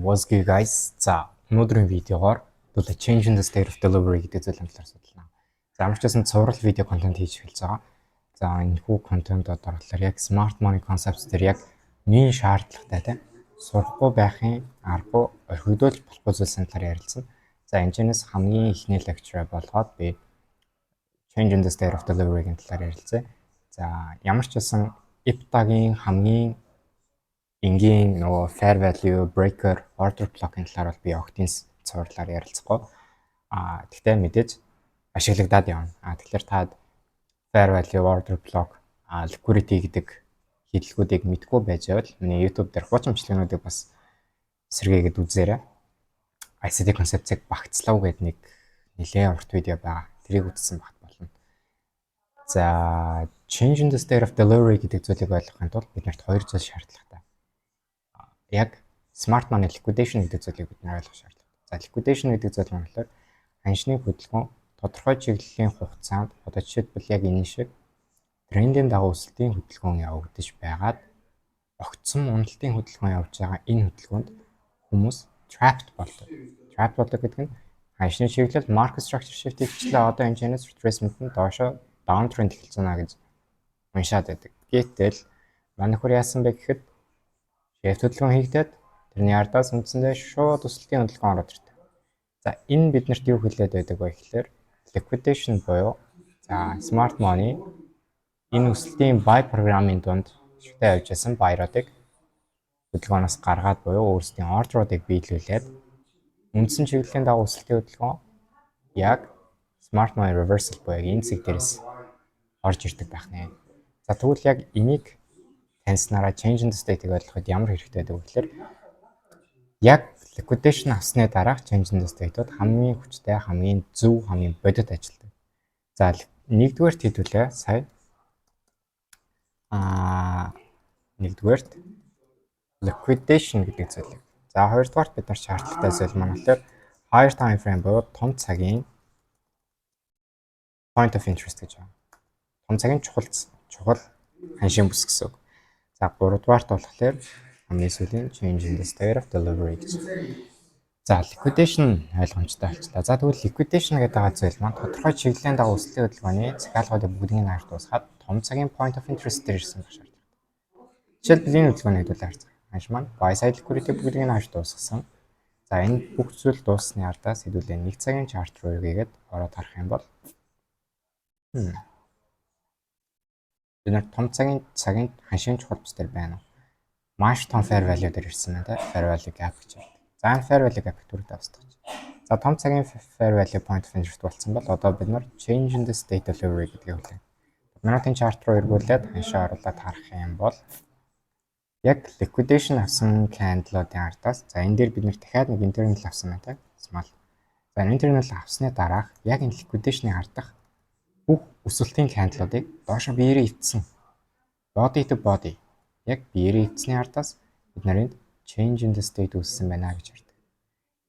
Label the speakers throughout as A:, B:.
A: What's good guys? За өнөөдрийн видеогоор the change in the state of delivery гэдэг зүйлийн талаар судалнаа. За ямар ч байсан цуврал видео контент хийж эхэлж байгаа. За энэ хүү контентод оруулахаар яг smart money concepts дээр яг нийн шаардлагатай тийм сурахгүй байхын аргагүй орхигдуулж болохгүй зүйлсийн талаар ярилцсан. За энэчнээс хамгийн ихний lecture болгоод би change in the state of delivery-гийн талаар ярилцъя. За ямар ч байсан IPTA-гийн хамгийн энгийн нөгөө fair value breaker order block-ийн талаар бол би огтын цувралаар ярилцахгүй. Тэгтээ мэдээж ашиглагдаад явна. Тэгэхээр та fair value order block liquidity гэдэг хэллэгүүдийг мэдгүй байж байвал миний YouTube дээр хуучамчлалуудыг бас сэргээгээд үзээрэй. ICT concept-ийг багцлав гэдэг нэг нэлээд урт видео байгаа. Тэрийг үзсэн багт болно. За change in the state of delivery гэдэг зүйлийг ойлгохын тулд биднэрт хоёр зүйл шаардлагатай. Яг smart money liquidation гэдэг зүйлийг бид нар ойлгох шаардлагатай. За liquidation гэдэг зүйл нь болохоор ханшны хөдөлгөөн тодорхой чиглэлийн хугацаанд одоо жишээлбэл яг энэ шиг трендийн дагуу өсөлтийн хөдөлгөөн явагдаж байгаад огцсон уналтын хөдөлгөөн явж байгаа энэ хөдөлгөөнд хүмүүс trapped болдог. Trapped болдог гэдэг нь ханшны чиглэл market structure shift хийчихлээ одоо энэ чэнэс retracement нь доошо down trend эхэлж байна гэж уншаад байдаг. Гэтэл манай хөр яасан бэ гэхэд shift хөдөлгөөн хийгдээд тэрний ардаас үндсэндээ шууд өсөлтийн хөдөлгөөн ороод ирдэг. За энэ биднэрт юу хэлээд байдаг вэ гэхээр liquidation буюу за smart money энэ өсөлтийн buy програмын дунд шигтэй явж байсан buy-руудыг хөдөлгөөнөөс гаргаад буюу өөрсдийн ордеруудыг биелүүлээд үндсэн чиглэлийн дагуу өсөлтийн хөдөлгөөн яг smart money reversal буюу энэ зэг дээрээс орж ирдэг байх нэ. За тэгвэл яг энийг таньснараа change in the state-ийг ойлгоход ямар хэрэгтэй байдаг вэ гэхээр яг liquidation авсны дараах change in the state-д хамгийн хүчтэй, хамгийн зөв, хамгийн бодит ажилтдаг. За нэгдүгээрт хэдүүлээ сая нэгдүгээрт liquidation гэдэг зүйлийг. За хоёрдугаарт бид нар шаардлагатай зүйл маань болохоор higher time frame буюу том цагийн point of interest гэж байна. Том цагийн чухал ханшийн бүс гэсэн үг. За гуравдугаарт болохоор хамгийн сүүлийн change in the state of delivery гэж. За liquidation ойлгомжтой болчихлоо. За тэгвэл liquidation гэдэг зүйл маань тодорхой чиглэлийн дагуу өсөлтийн хөдөлгөөний захиалгуудыг бүгдийг хайр дуусгаад том цагийн point of interest дээр ирсэн байх шаардлагатай. Жишээлбэл энэ хөдөлгөөнийг хэдүүлээ харцгаая. Ханш маань buy side liquidity бүгдийг хайр дуусгасан. За энэ бүх зүйл дууссаны ардаас хэдүүлээ нэг цагийн chart руу эргээгээд ороод харах юм бол бид нар том цагийн ханшийн чухал бүс дээр байна уу? Маш том fair value дээр ирсэн байна те. Fair value gap гэж байна. За энэ fair value gap төрөд авсдаг. За том цагийн fair value point of interest болсон бол одоо бид нар change in the state of delivery гэдгийг хүлээн. Минутын chart руу эргүүлээд ханшаа оруулаад харах юм бол яг liquidation авсан candle-уудын ардаас за энэ дээр бид нэр дахиад нэг internal авсан байна те. Small. За internal авсны дараах яг энэ liquidation-ы ардах бүх өсөлтийн candle-уудыг доошо биеэрээ ивдсэн. Body to body. Яг биеэрээ ивдсэний ардаас бид нарыг change in the state үүссэн байна гэж хардаг.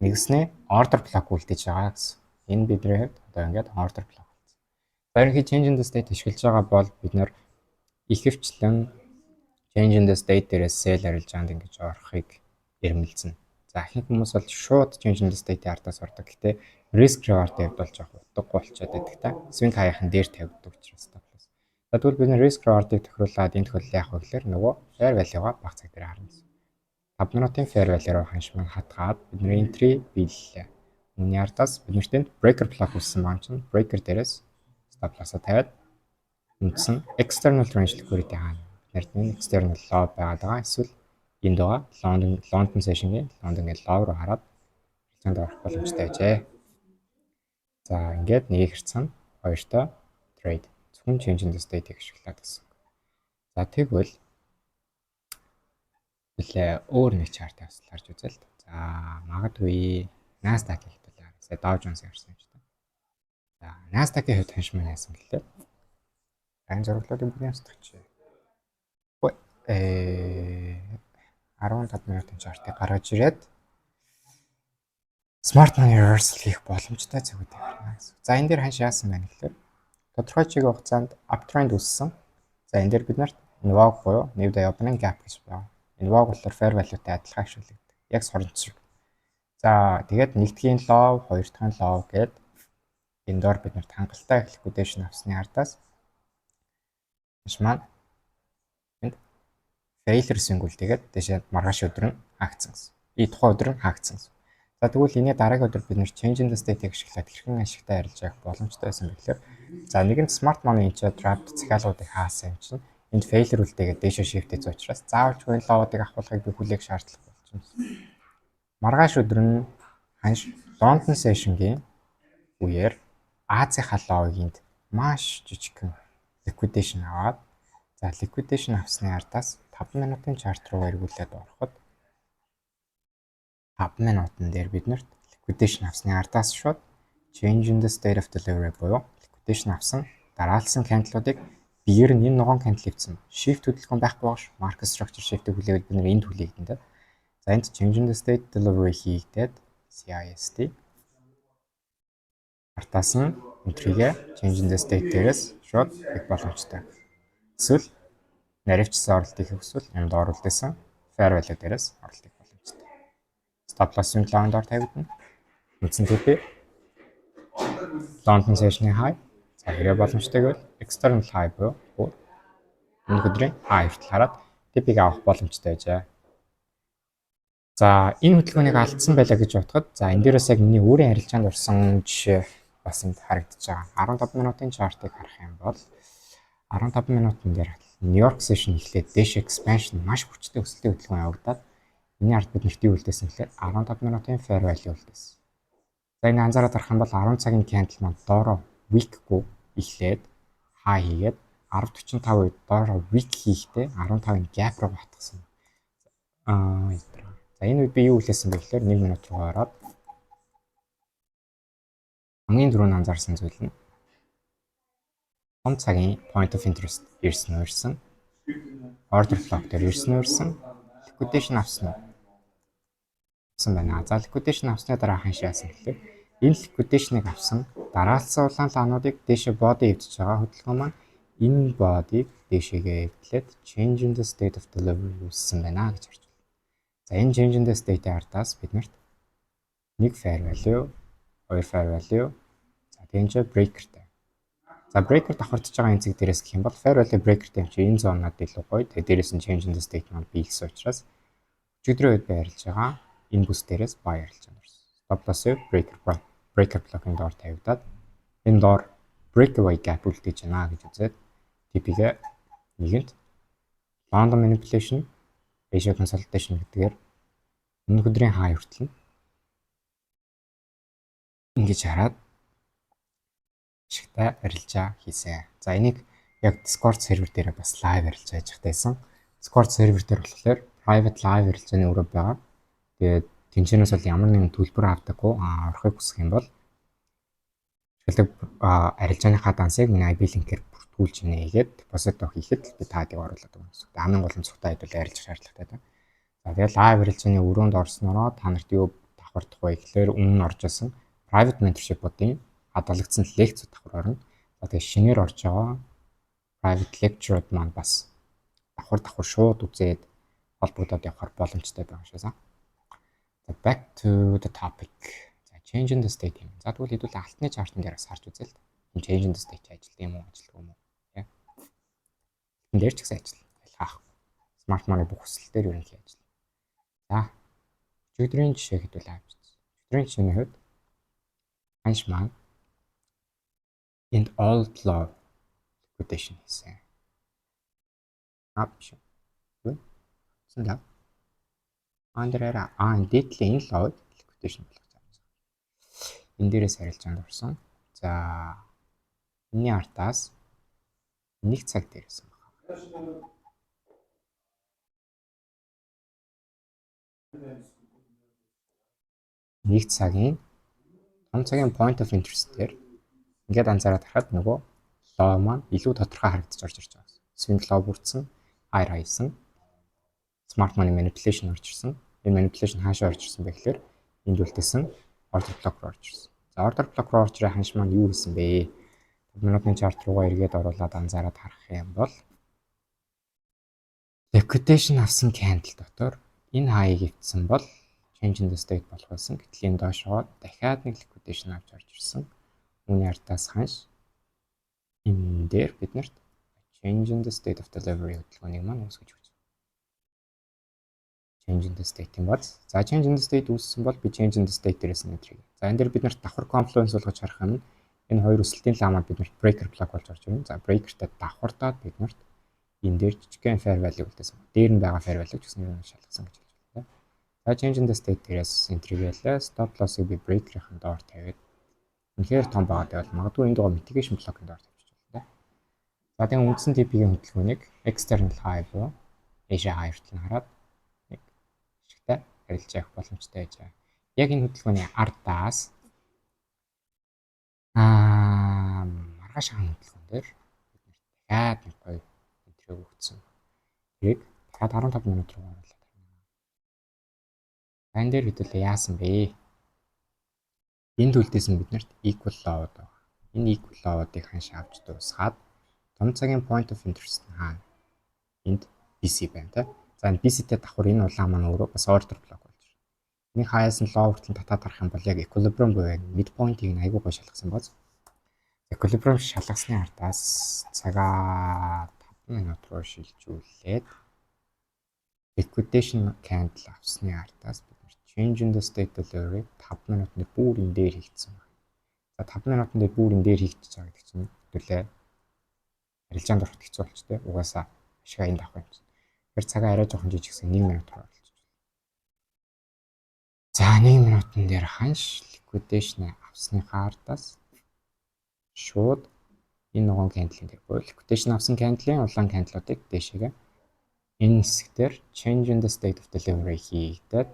A: Нэгснээ order block үлдээж байгаа гэсэн. Энэ бидний хувьд одоо ингээд order block болсон. За ерөнхий change in the state ашиглаж байгаа бол бид нар ихэвчлэн change in the state дээрээ sell арилжаанд ингэж орохыг эрмэлзэнэ. За ихэнх хүмүүс бол шууд change in the state-ийн ардаас ордог. Гэхдээ risk reward-ийг бол жоох утгагүй болчиход байдаг та. Swing хаяхан дээр тавьдаг учраас таплаас. За тэгвэл бид risk reward-ыг тохируулаад энэ тохиолдолд яах вэ гэхээр нөгөө fair value-га баг цаг дээр харна. 5 минутын fair value руу ханшмаг хатгаад бидний entry биеллээ. Үүний ардаас бид нарт breaker block үүссэн маань чинь breaker дээрээс stop loss-а тавиад үндсэн external range liquidity хаана. Бид нарт external low байгаад байгаа. Эсвэл энд байгаа London session-ийн London-гийн low руу хараад хэлцээнд орох боломжтой ажээ. За ингээд нэг хэрцэн хоёртой trade зөвхөн change in the state-ийг ашиглаад гэсэн. За тэгвэл өөр нэг chart авсал харж үзэл. За магадгүй Nasdaq-ийг хэвлээ. Сая Dow Jones-ийг харсан юм ч та. За Nasdaq-ийн хувьд ханш маань яасан гэлээ. Энэ зурглуудыг бүгд ямсдагч. 15 минутын chart-ыг гаргаж ирээд smart money reversal хийх боломжтой зүйлүүд байна гэсэн. За энэ дээр ханш яасан байна гэхээр тодорхой чиглэлийн хугацаанд uptrend үүссэн. За энэ дээр бид нарт NVOG буюу New Day Opening Gap гэж байна. Энэ VOG болохоор fair value-тай адилхан ашиглагддаг. Яг соронцсон. За тэгээд нэгдүгийн лов, хоёр дахь нь лов гээд энэ доор бид нарт хангалттай их liquidation авсны ардаас маань энд failure symbol тэгээд дэшээ маргааш өдөр нь хаагдсан гэсэн. Тухайн өдөр нь хаагдсан гэсэн. За тэгвэл энэ дараагийн өдөр бид нэр change in the state-ийг ашиглаад хэрхэн ашигтай арилж явах боломжтой байсан бэ гэхээр за нэгэнт smart money энэ draft захиалгуудыг хаасан юм чинь энд failure үлдээгээд дэшээ shift хийж учраас заавалжгүй ловуудыг авахыг би хүлээх шаардлага болж байна. Маргааш өдөр нь ханш London session-гийн үеэр Азийн ловыгинд маш жижигхэн liquidation аваад за liquidation авсны ардаас 5 минутын чарт руу эргүүлээд ороход 5 минутан дээр биднэрт liquidation авсны ардаас шууд change in the state of delivery буюу liquidation авсан дараалсан candle-уудыг биеэр нь энэ ногоон candle хийсэн. Shift хөдөлгөөн байхгүй багш market structure shift-ийг хүлээгээд бид нэр энд хүлээгдэн дээ. За энд change in the state delivery хийгдээд CIST артаас нь энтрийгээ change in the state дээрээс шууд хийх боломжтой. Эсвэл наривчсан оролт хийх хүсвэл энд оруулсан fair value дээрээс оролт хийх боломжтой. Stop loss-ын лайн доор тавигдана. Үндсэн төдий London session-ийн high за хэрэг боломжтой гэвэл external high буюу энэ өдрийн high хүртэл хараад TP-г авах боломжтой байжээ. За энэ хөдөлгөөнийг алдсан байлаа гэж бодоход за энэ дээрээс яг миний өөрийн арилжаанд орсон жишээ бас энд харагдаж байгаа. 15 минутын чартыг харах юм бол 15 минутын дээр New York session эхлээд дэш expansion маш хүчтэй өсөлтийн хөдөлгөөн явагдаад энэ ард бид нэрт юу үлдээсэн гэхээр 15 минутын fair value үлдээсэн. За энэ анзаараад харах юм бол 10 цагийн candle маань доороо week-гүй эхлээд high хийгээд 10:45 үед доороо week хийхдээ 15-ын gap руу батгсан. За энэ үед би юу хэлсэн бэ гэхээр 1 минут руу ороод хамгийн түрүүнд анзаарсан зүйл нь том цагийн point of interest ирсэн үү? Order block дээр ирсэн үү? Liquidation авсан уу? Авсан байна. За liquidation авсны дараа ханш яасан гэхээр энэ liquidation-ыг авсан дараалсан улаан лаануудыг дээшээ body эвдэж байгаа хөдөлгөөн маань энэ body-г дээшээгээ эвдлээд change in the state of delivery үүссэн байна гэж харж байна. За энэ change in the state-ийн ардаас биднэрт нэг fair value, хоёр fair value, за тэгэнчээ breaker-тэй. За breaker давхардж байгаа энэ зэг дээрээс гэх юм бол fair value breaker-тэй юм чи энэ зоонод илүү гоё. Тэгээ дээрээс нь change in the state маань биелсэн учраас өчигдрийн үед би арилж байгаа энэ бүс дээрээс buy арилж байгаа. Stop loss-ыг breaker block-ын доор тавигдаад энэ доор breakaway gap үлдээж байна гэж үзээд TP-гээ нэгэнт London manipulation, Asia consolidation гэдгээр энэ өдрийн high хүртэл ингэж хараад ашигтай арилжаа хийсэн. За энийг яг Discord сервер дээр бас live арилж яаж ихтэйсэн. Discord сервер дээр болохоор private live арилжааны өрөө байгаа. Тэгээд тэнцэнээс бол ямар нэгэн төлбөр авдаггүй орохыг хүсэх юм бол шилдэг арилжааныхаа дансыг миний IP линкээр бүртгүүлж нээгээд deposit хийхэд би таадыг оруулаад өгнө гэсэн. Хамгийн боломжтой хэдүүл арилжах шаардлагатай байна. За тэгээд live арилжааны өрөөнд орснороо та нарт юу давхардах вэ гэхээр өмнө орж исэн private mentorship-уудын хадгалагдсан лекцүүд давхар орно. За тэгээд шинээр орж байгаа private lecture-ууд маань бас давхар шууд үзээд холбогдоод явахар боломжтой байгаа шээ. Back to the topic. За change in the state юм. За тэгвэл хэдүүл алтны чартын дээр бас харж үзье л да. Энэ change in the state ажилт юм уу, ажилтгүй юм уу? Энэ дээр ч гэсэн ажил. Ялгаах. Smart money бүх хүсэл дээр ерөнхий ажил. За өчигдрийн жишээ хэдүүл авч үзье. Өчигдрийн жишээний хувьд ханш маань энэ old law liquidation хийсэн. Биш. Юу? Сэнда. Андерера дээдлийн энэ лог liquidation болох гэж байна. Энэ дээрээс арилжаанд орсон. За энэний артаас нэг цаг дээрсэн байна. Нэг цагийн том цагийн point of interest дээр ингээд анзаараад харахад нөгөө лоо маань илүү тодорхой харагдаж орж ирж байгаа. Swing law бүрдсэн, higher highсан, smart money manipulation орж ирсэн. Энэ manipulation хаашаа орж ирсэн бэ гэхээр энд үлдээсэн order block руу орж ирсэн. За order block руу орж ирээ ханш маань юу хийсэн бэ? 5 минутын чарт руугаа эргээд оруулаад анзаараад харах юм бол liquidation авсан candle дотор энэ high-ыг эвдсэн бол change in the state болох байсан. Гэтэл энэ доошоо дахиад нэг liquidation авч орж ирсэн. Үүний ардаас ханш энэ дээр биднэрт change in the state of delivery хөдөлгөөнийг маань үүсгэж өгч. Change in the state юм бол за change in the state үүссэн бол би change in the state дээрээс нь энтрийг. За энэ дээр биднэрт давхар confluence болгож харах юм. Энэ хоёр өсөлтийн ламаар биднэрт breaker block болж орж ирнэ. За breaker-тай давхардаад биднэрт энэ дээр жижигхэн fair value үлдээсэн. Дээр нь байгаа fair value ч гэсэн юм шалгасан гэж хэлж байна. За change in the state дээрээс энтрийг ялаа. Stop loss-ыг би breaker-ийн доор тавиад үнэхээр том байгаад байвал магадгүй энэ дугаар mitigation block-ын доор тавьчих болно. За тэгвэл үндсэн TP-ийн хөдөлгөөнийг external high буюу Asia high хүртэл хараад нэг ашигтай харилцаа авах боломжтой байж байгаа. Яг энэ хөдөлгөөний ардаас маргааш хаан хөдөлгөөн дээр бид дахиад нэг гоё энтриг өгсөн. Тэрийг дахиад 15 минут руу оруулаад байна. Энэ дээр хэдүүлээ яасан бэ? Энэ төлдөөс нь биднэрт equal load байна. Энэ equal load-ыг ханш авч дуусгаад том цагийн point of interest нь хаана? Энд BC байна те. За энэ BC-тэй давхар энэ улаан маань өөрөө бас order block болж байна. Энийг хаяас нь low хүртэл татаад гарах юм бол яг equilibrium буюу midpoint-ийг нь айгүй гоо шалгасан боз. Equilibrium шалгасны ардаас цагаа 5 минут руу шилжүүлээд liquidation candle авсны ардаас бид change in the state delivery 5 минутны бүр энэ дээр хийгдсэн байна. За 5 минутын дээр бүр энэ дээр хийгдэж байгаа гэдэг чинь хэвлээ харилцаанд ороход хэцүү болчтой. Угаасаа ашиг аянд авах юм чинь. Тэр цагаа арай жоохон жижигсэн 1 минут руу оруулж байна. За 1 минутын дээр ханш liquidation авсныхаа ардаас шууд энэ ногоон candle-ийн дээр буюу liquidation авсан candle-ийн улаан candle-уудыг дээшээгээ энэ хэсгээр change in the state of delivery хийгдээд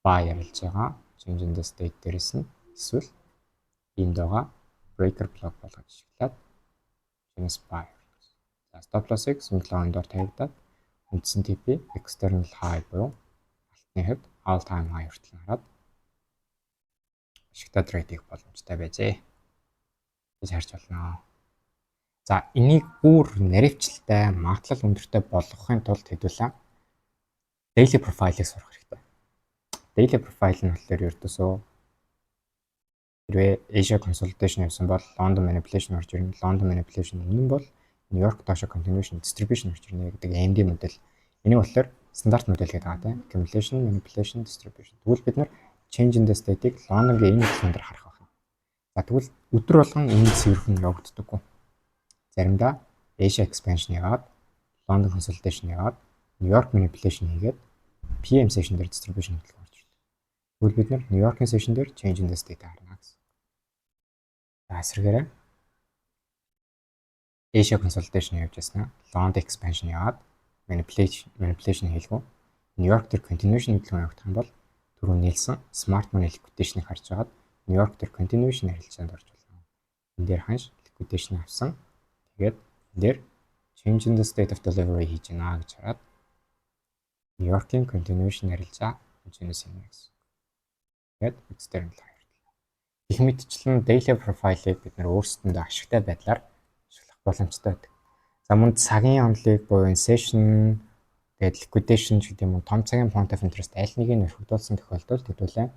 A: buy ярилж байгаа. Change in the state дээрээс нь эсвэл энд байгаа breaker block болгож ашиглаад change buy. За stop loss-ыг 7 доор тавигдаад үндсэн TP external high буюу алтны хэвд all time high хүртэл хараад ашигтай трейд хийх боломжтой байжээ гэж харж байна. За энийг бүр наривчлалтай магадлал өндөртэй болгохын тулд хэдүүлээ daily profile-ыг сурах хэрэгтэй. Daily profile нь болохоор ердөөсөө хэрвээ Asia consolidation явсан бол London manipulation орж ирнэ. London manipulation өмнө бол New York доошо continuation distribution орж ирнэ гэдэг AMD модель. Энийг болохоор стандарт модель гэдэг байгаа тийм. Accumulation, manipulation, distribution. Тэгвэл бид нар change in the state-ийг London-гийн энэ хөдөлгөөн дээр харах байна. За тэгвэл өдөр болгон энэ цэвэрхэн явагддаггүй. Заримдаа Asia expansion яваад, London consolidation яваад, New York manipulation хийгээд PM session дээр distribution хөдөлгөөн орж ирдэг. Тэгвэл бид нар New York-ийн session дээр change in the state харна гэсэн. За эсвэргээрээ Asia consolidation явж яснаа, London expansion яваад, manipulation хийлгүү. New York дээр continuation хөдөлгөөн явагдах юм бол түрүү нээлсэн smart money liquidation-ыг харж агаад New York дээр continuation харилцаанд орж болно. Энэ дээр ханш liquidation авсан. Тэгээд энэ дээр change in the state of delivery хийж гинэ гэж хараад New York-ийн continuation харилцаа хэмжээнээс юм гэсэн. Тэгээд external high. Их мэдчлэн daily profile-ыг бид нэр өөрсдөндөө ашигтай байдлаар ашиглах боломжтой байдаг. За мөн цагийн онолыг буюу session тэгээд liquidation гэдэг юм уу том цагийн point of interest аль нэгийг нөхөдүүлсэн тохиолдолд хэдүүлээ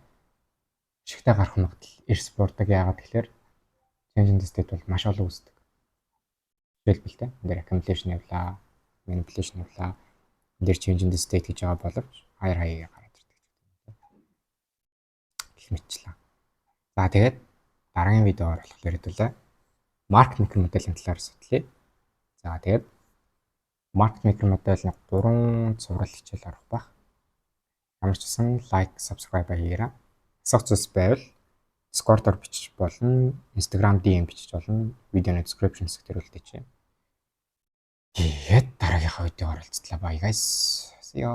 A: ашигтай гарах магадлал эрс буурдаг. Яагаад тэгэхээр change in the state бол маш олон үүсдэг. Жишээлбэл энэ дээр accumulation явлаа, manipulation явлаа. Энэ дээр change in the state гэж байгаа боловч хаяа гараад ирдэг гэх мэтчлээ. За тэгээд дараагийн видеоор болохоор хэдүүлээ market maker моделийн талаар судлаа. За тэгээд market maker моделийн 3 сургал хичээл орох байх. Ямар ч гэсэн like, subscribe хийгээрэй. Асуух зүйлс байвал Discord-оор бичиж болно, Instagram DM бичиж болно, видеоны description хэсгээр үлдээч. Тэгээд дараагийнхаа видеоор уулзлаа. Bye guys. See you.